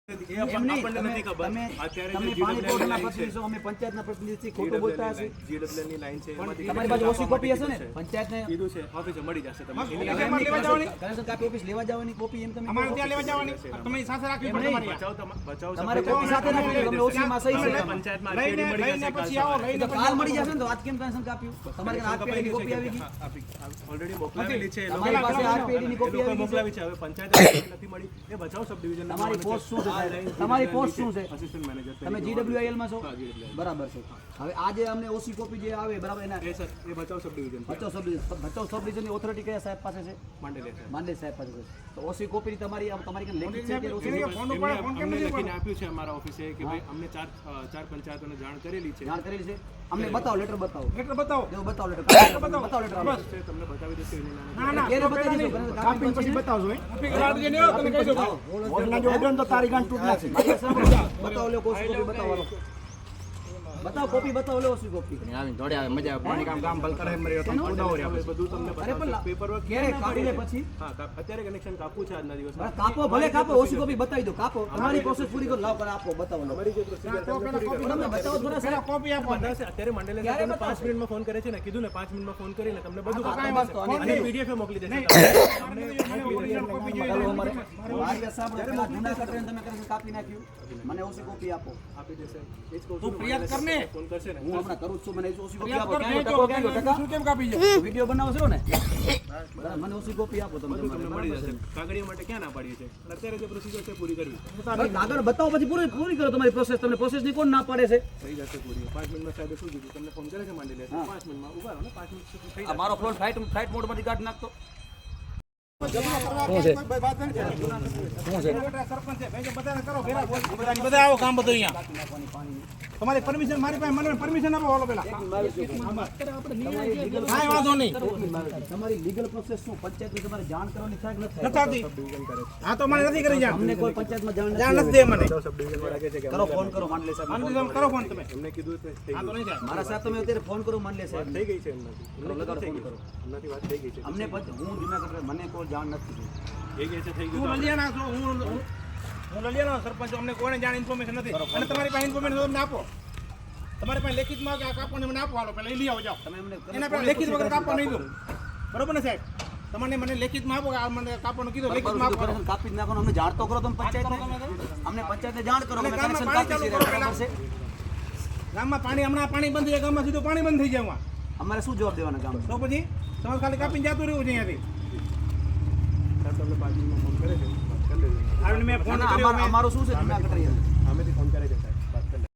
આપણને નથી ખબર અત્યારે પાણી બોર્ડના પ્રતિનિધિ છો, અમે પંચાયતના પ્રતિનિધિ છીએ, ખોટું બોલતા હશે. જીડબ્લ્યુ ની લાઈન છે તમારી પાસે ઓછી કોપી હશે ને પંચાયતને કીધું છે ઓફિસે મળી જશે તમને કલેક્ટર કાપી ઓફિસ લેવા જવાની કોપી એમ તમે અમારે ત્યાં લેવા જવાની તમે સાથે રાખવી પડે બચાવ તમારે કોપી સાથે રાખવી તમે ઓછીમાં સહી છે પંચાયતમાં લઈને લઈને પછી આવો લઈને કાલ મળી જશે ને તો આજ કેમ કનેક્શન કાપ્યું તમારે હાથ પેઢીની કોપી આવી ગઈ ઓલરેડી મોકલાવેલી છે તમારી પાસે હાથ પેઢીની કોપી આવી ગઈ મોકલાવી છે હવે પંચાયત નથી મળી એ બચાવ સબ ડિવિઝન તમારી પોસ્ટ શું છે તમારી પોસ્ટ શું છે અસિસ્ટન્ટ મેનેજર તમે GWIL માં છો બરાબર છે હવે આજે અમને ઓછી કોપી જે આવે બરાબર એના એ સર એ બચાવ સબ ડિવિઝન ભચાઉ સબ ડિવિઝનની ઓથોરિટી કયા સાહેબ પાસે છે માંડલે સાહેબ પાસે છે તો ઓછી કોપી તમારી તમારી લેખિત છે કે ઓછી અમને લખીને આપ્યું છે અમારા ઓફિસે કે ભાઈ અમને ચાર પંચાયતોને જાણ કરેલી છે અમને બતાવો લેટર બતાવો જો બતાવો લેટર બતાવો લેટર બસ છે તમને બતાવી દેશે ના ના કેને બતાવી દેશો કાપીને પછી બતાવજો તમે કહી દો બોલના જો અડન તો તારી ગાંઠ તૂટના છે બતાવો લે ઓછી કોપી બતાવો બતાવો કોપી બતાવો લે ઓછી કોપી આવીને દોડે આવે મજા આવે પાણી કામ ભલ કરે મરે તો ઉડાવો રે આપણે બધું તમને બતાવશું પેપરવર્ક ક્યારે કાપી લે પછી હા અત્યારે કનેક્શન કાપવું છે આજના દિવસમાં કાપો ભલે કાપો ઓછી કોપી બતાવી દો કાપો તમારી પ્રોસેસ પૂરી કરો લાવ પર આપો બતાવો અમારી જે પ્રોસિજર તમને બતાવો થોડા સાહેબ કોપી આપો અત્યારે મંડલે તમને 5 મિનિટમાં ફોન કરે છે ને કીધું ને 5 મિનિટમાં ફોન કરીને તમને બધું અને પીડીએફ મોકલી દેશે મારી સાંભળો પેલા જૂના કટરે તમે કનેક્શન કાપી નાખ્યું મને ઓછી કોપી આપો આપી દેશે એ જ કહું તું ફરિયાદ કરને ફોન કરશે ને હું હમણાં કરું છું મને ઓછી કોપી આપો શું કેમ કાપી જાય વિડિયો બનાવો છો ને મને ઓછી કોપી આપો તમે તમને મળી જશે કાગળિયા માટે ક્યાં ના પાડીએ છે અત્યારે જે પ્રોસિજર છે પૂરી કરવી આગળ બતાવો પછી પૂરી કરો તમારી પ્રોસેસ તમને પ્રોસેસ ની કોણ ના પાડે છે થઈ જશે પૂરી 5 મિનિટમાં સાહેબ શું કીધું તમને ફોન કરે છે માંડી લે 5 મિનિટમાં ઉભા રહો ને 5 મિનિટ સુધી થઈ મારો ફોન ફ્લાઇટ મોડ માંથી કાઢી નાખતો બધા આવો કામ બધું અહીંયા તમારી પરમિશન મારી પાસે મને પરમિશન આપો હાલો પેલા કાંઈ વાંધો નહીં તમારી લીગલ પ્રોસેસ શું પંચાયત ની તમારે જાણ કરવાની થાય કે નથી નથી હા તો મને નથી કરી જાણ અમને કોઈ પંચાયતમાં જાણ જાણ નથી મને સબ ડિવિઝન માં લાગે છે કે કરો ફોન કરો માંડલે સાહેબ આનંદ કરો ફોન તમે એમને કીધું છે થઈ હા તો નહીં થાય મારા સાહેબ તમે અત્યારે ફોન કરો માંડલે સાહેબ થઈ ગઈ છે એમનાથી લગાડો ફોન કરો એમનાથી વાત થઈ ગઈ છે અમને હું જુનાગઢ મને કોઈ જાણ નથી થઈ ગઈ છે થઈ હું ગયું લલિયાના છું હું લલિયાનો સરપંચ અમને કોઈને જાણ ઇન્ફોર્મેશન નથી અને તમારી પાસે ઇન્ફોર્મેશન તમને આપો તમારી પાસે લેખિતમાં કે આ કાપોને મને આપો હાલો પહેલા લઈ આવો જાઓ તમે અમને એના પહેલા લેખિત વગર કાપો નહીં દો બરોબર ને સાહેબ તમને મને લેખિતમાં આપો કે આ મને કાપોનું કીધું લેખિતમાં આપો કનેક્શન કાપી જ નાખો અમને જાણ તો કરો તમે પંચાયતને અમને પંચાયતને જાણ કરો અમે ગામમાં કનેક્શન પાણી કાપી ચાલુ છે કરો બરાબર છે ગામમાં પાણી હમણાં પાણી બંધ થઈ જાય ગામમાં સીધું પાણી બંધ થઈ જાય અમારે શું જવાબ દેવાના ગામ તો પછી તમારે ખાલી કાપીને જતું રહેવું છે અહીંયાથી સાહેબ તમને 5 મિનિટમાં ફોન કરે છે વાત કરી લેજો આવીને મેં ફોન કર્યો અમારું શું છે જુનાગઢ સામેથી ફોન કરે છે સાહેબ